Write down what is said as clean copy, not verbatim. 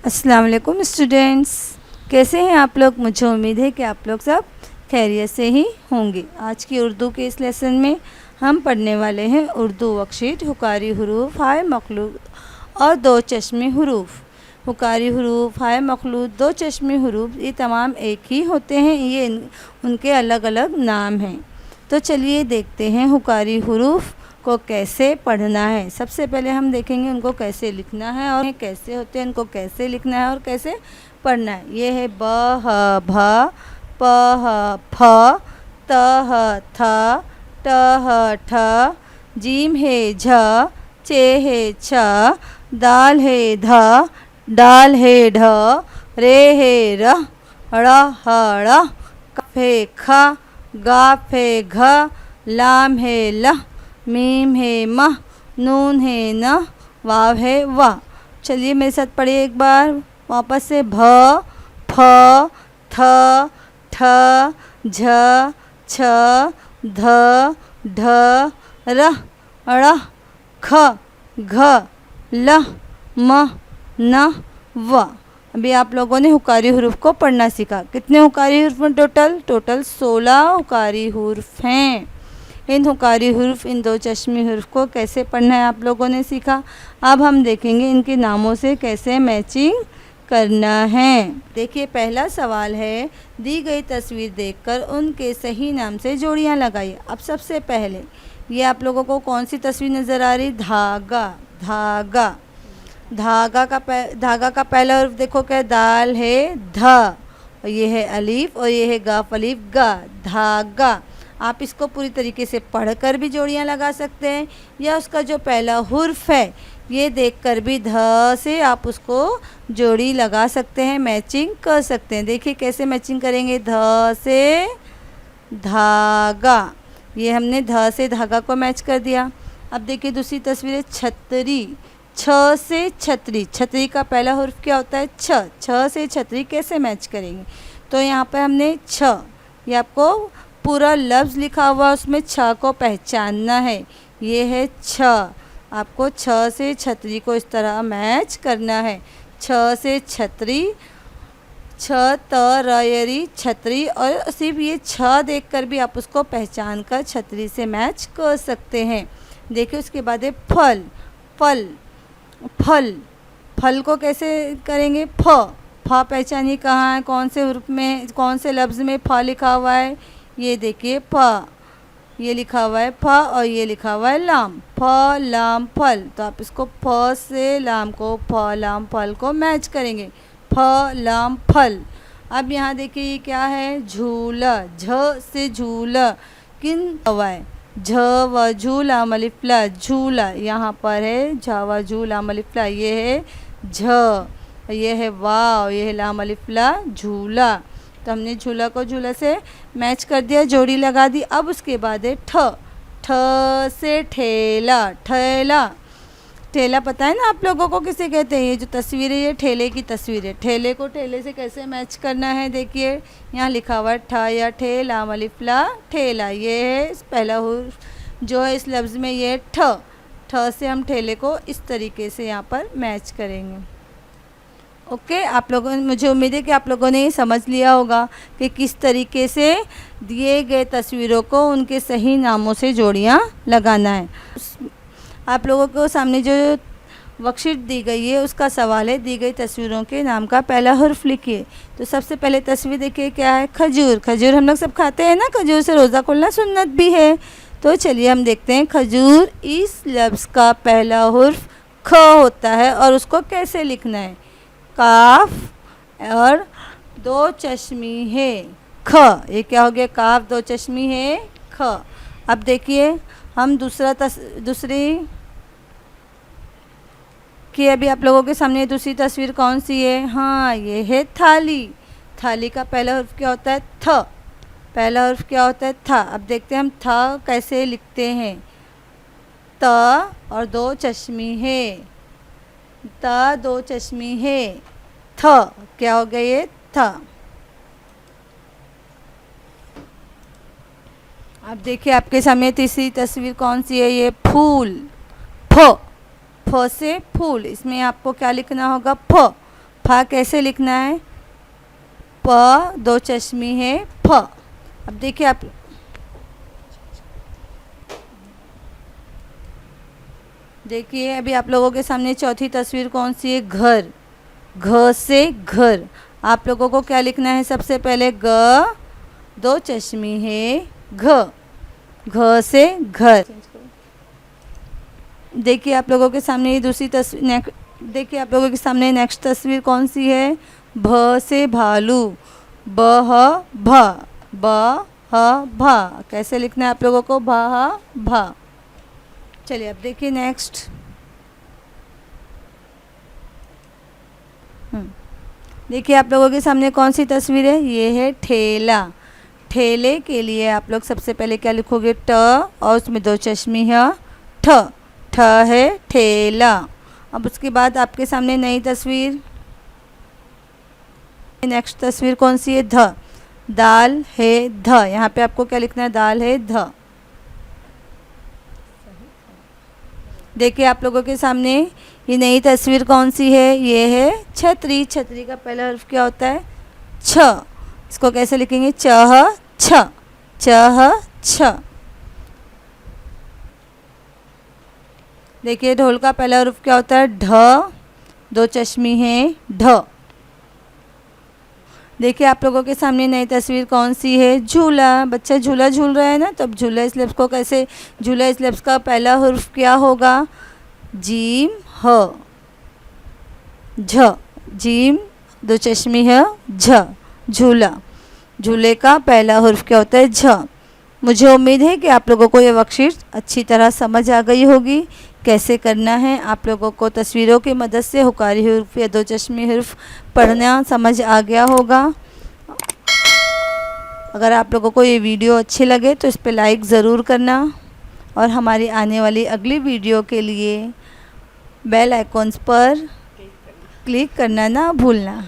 अस्सलाम वालेकुम स्टूडेंट्स, कैसे हैं आप लोग। मुझे उम्मीद है कि आप लोग सब खैरियत से ही होंगे। आज की उर्दू के इस लेसन में हम पढ़ने वाले हैं उर्दू वर्कशीट हुकारी हरूफ, हाय मखलूत और दो चश्मे हरूफ। हुकारी हरूफ, हाय मखलूत, दो चश्मे हरूफ ये तमाम एक ही होते हैं, ये उनके अलग अलग नाम हैं। तो चलिए देखते हैं हुकारी हरूफ को कैसे पढ़ना है। सबसे पहले हम देखेंगे उनको कैसे लिखना है और कैसे होते हैं, उनको कैसे लिखना है और कैसे पढ़ना है। ये है ब ह भ, प ह फ, त ह थ, ट ह ठ, जीम है झ, चे है छ, दाल है ध, डाल है ढ, रे है र, ह ड़, कफ है ख, गाफ है घ, लाम है ल, मीम है म, नून है न, वाव है वा। चलिए मेरे साथ पढ़िए एक बार वापस से। भ, फ, थ, ठ, झ, छ, ध, ढ, र, ड़, ख, घ, ल, म, न, व। अभी आप लोगों ने हुकारी हुरूफ को पढ़ना सीखा। कितने हुकारी हुरूफ हैं टोटल 16 हुकारी हुरूफ हैं। इन हुकारी हुरूफ, इन दो चश्मी हुरूफ को कैसे पढ़ना है आप लोगों ने सीखा। अब हम देखेंगे इनके नामों से कैसे मैचिंग करना है। देखिए पहला सवाल है, दी गई तस्वीर देखकर उनके सही नाम से जोड़ियां लगाइए। अब सबसे पहले ये आप लोगों को कौन सी तस्वीर नज़र आ रही। धागा, धागा, धागा का पहला हुरूफ देखो क्या, दाल है ध, और ये है अलीफ और ये है गाफ अलीफ गा, धागा। आप इसको पूरी तरीके से पढ़कर भी जोड़ियां लगा सकते हैं, या उसका जो पहला हुर्फ है ये देखकर भी ध से आप उसको जोड़ी लगा सकते हैं, मैचिंग कर सकते हैं। देखिए कैसे मैचिंग करेंगे। ध से धागा, ये हमने ध से धागा को मैच कर दिया। अब देखिए दूसरी तस्वीर है छतरी, छ से छतरी। छतरी का पहला हुर्फ क्या होता है, छ। छ से छतरी कैसे मैच करेंगे, तो यहाँ पर हमने छ, ये आपको पूरा लफ्ज़ लिखा हुआ उसमें छ को पहचानना है। ये है छ, आपको छ से छतरी को इस तरह मैच करना है। छ से छतरी, छ त रयरी छतरी, और सिर्फ ये छ देखकर भी आप उसको पहचान कर छतरी से मैच कर सकते हैं। देखिए उसके बाद है फल, फल, फल, फल को कैसे करेंगे। फ, फ पहचानिए कहाँ है, कौन से हुर्फ में, कौन से लफ्ज़ में फ लिखा हुआ है। ये देखिए फ, ये लिखा हुआ है फ और ये लिखा हुआ है लाम, फ लाम फल। तो आप इसको फ से लाम को, फ लाम फल को मैच करेंगे, फ लाम फल। अब यहाँ देखिए ये क्या है, झूला, झ से झूला, किन हुआ है, झ व झूला मलिफ्ला झूला, यहाँ पर है झ व झूला मलिफ्ला, ये है झ, ये है वाव, ये है लाम अलिफ्ला झूला। तो हमने झूला को झूला से मैच कर दिया, जोड़ी लगा दी। अब उसके बाद है ठ, ठ से ठेला, ठेला, ठेला पता है ना आप लोगों को किसे कहते हैं। ये जो तस्वीर है ये ठेले की तस्वीर है। ठेले को ठेले से कैसे मैच करना है, देखिए यहाँ लिखा हुआ है ठ या ठे, लाम अलिफ्ला ठेला। ये है पहला हुर्फ जो है इस लफ्ज़ में, ये ठ, ठ से हम ठेले को इस तरीके से यहाँ पर मैच करेंगे। ओके आप लोगों, मुझे उम्मीद है कि आप लोगों ने ये समझ लिया होगा कि किस तरीके से दिए गए तस्वीरों को उनके सही नामों से जोड़ियां लगाना है। आप लोगों को सामने जो वर्कशीट दी गई है उसका सवाल है, दी गई तस्वीरों के नाम का पहला हुर्फ लिखिए। तो सबसे पहले तस्वीर देखिए क्या है, खजूर। खजूर हम लोग सब खाते हैं ना, खजूर से रोज़ा खोलना सुन्नत भी है। तो चलिए हम देखते हैं खजूर, इस लफ्ज़ का पहला हुर्फ ख होता है और उसको कैसे लिखना है। काफ और दो चश्मी है ख, ये क्या हो गया, काफ दो चश्मी है ख। अब देखिए हम दूसरी कि अभी आप लोगों के सामने दूसरी तस्वीर कौन सी है, हाँ ये है थाली। थाली का पहला हुर्फ क्या होता है, थ। पहला हुर्फ क्या होता है, था। अब देखते हैं हम था कैसे लिखते हैं। त और दो चश्मी है, त दो चश्मी है, थ क्या हो गया, ये था। अब देखिए आपके सामने तीसरी तस्वीर कौन सी है, ये फूल, फ, फ से फूल। इसमें आपको क्या लिखना होगा, फ, फा कैसे लिखना है, प दो चश्मी है फ। अब देखिए आप देखिए अभी आप लोगों के सामने चौथी तस्वीर कौन सी है, घर, घ से घर। आप लोगों को क्या लिखना है, सबसे पहले ग दो चश्मी है घ, घ से घर। देखिए आप लोगों के सामने ये दूसरी तस्वीर, देखिए आप लोगों के सामने नेक्स्ट तस्वीर कौन सी है, भ से भालू, ब ह भ, ब ह भ। कैसे लिखना है आप लोगों को, भ ह भ। चलिए अब देखिए नेक्स्ट। देखिए आप लोगों के सामने कौन सी तस्वीर है, ये है ठेला। ठेले के लिए आप लोग सबसे पहले क्या लिखोगे, ट और उसमें दो चश्मी है ठ, ठ है ठेला। अब उसके बाद आपके सामने नई तस्वीर, नेक्स्ट तस्वीर कौन सी है, ध, दाल है ध। यहाँ पे आपको क्या लिखना है, दाल है ध। देखिए आप लोगों के सामने ये नई तस्वीर कौन सी है, ये है छतरी। छतरी का पहला हर्फ क्या होता है, छ। इसको कैसे लिखेंगे, चह छ, चह छ। देखिए ढोल का पहला हर्फ क्या होता है, ढ, दो चश्मी है ढ। देखिए आप लोगों के सामने नई तस्वीर कौन सी है, झूला। बच्चा झूला झूल रहा है ना, तब झूला इस लफ्ज़ को कैसे, झूला इस लफ्ज़ का पहला हर्फ क्या होगा, जीम ह, झ, जीम दो चश्मी है झ, झूला। झूले का पहला हर्फ क्या होता है, झ। मुझे उम्मीद है कि आप लोगों को ये वर्कशीट अच्छी तरह समझ आ गई होगी। कैसे करना है आप लोगों को तस्वीरों की मदद से हुकारी हर्फ या दो चश्मी हर्फ पढ़ना समझ आ गया होगा। अगर आप लोगों को ये वीडियो अच्छी लगे तो इस पर लाइक ज़रूर करना और हमारी आने वाली अगली वीडियो के लिए बेल आइकॉन्स पर क्लिक करना ना भूलना।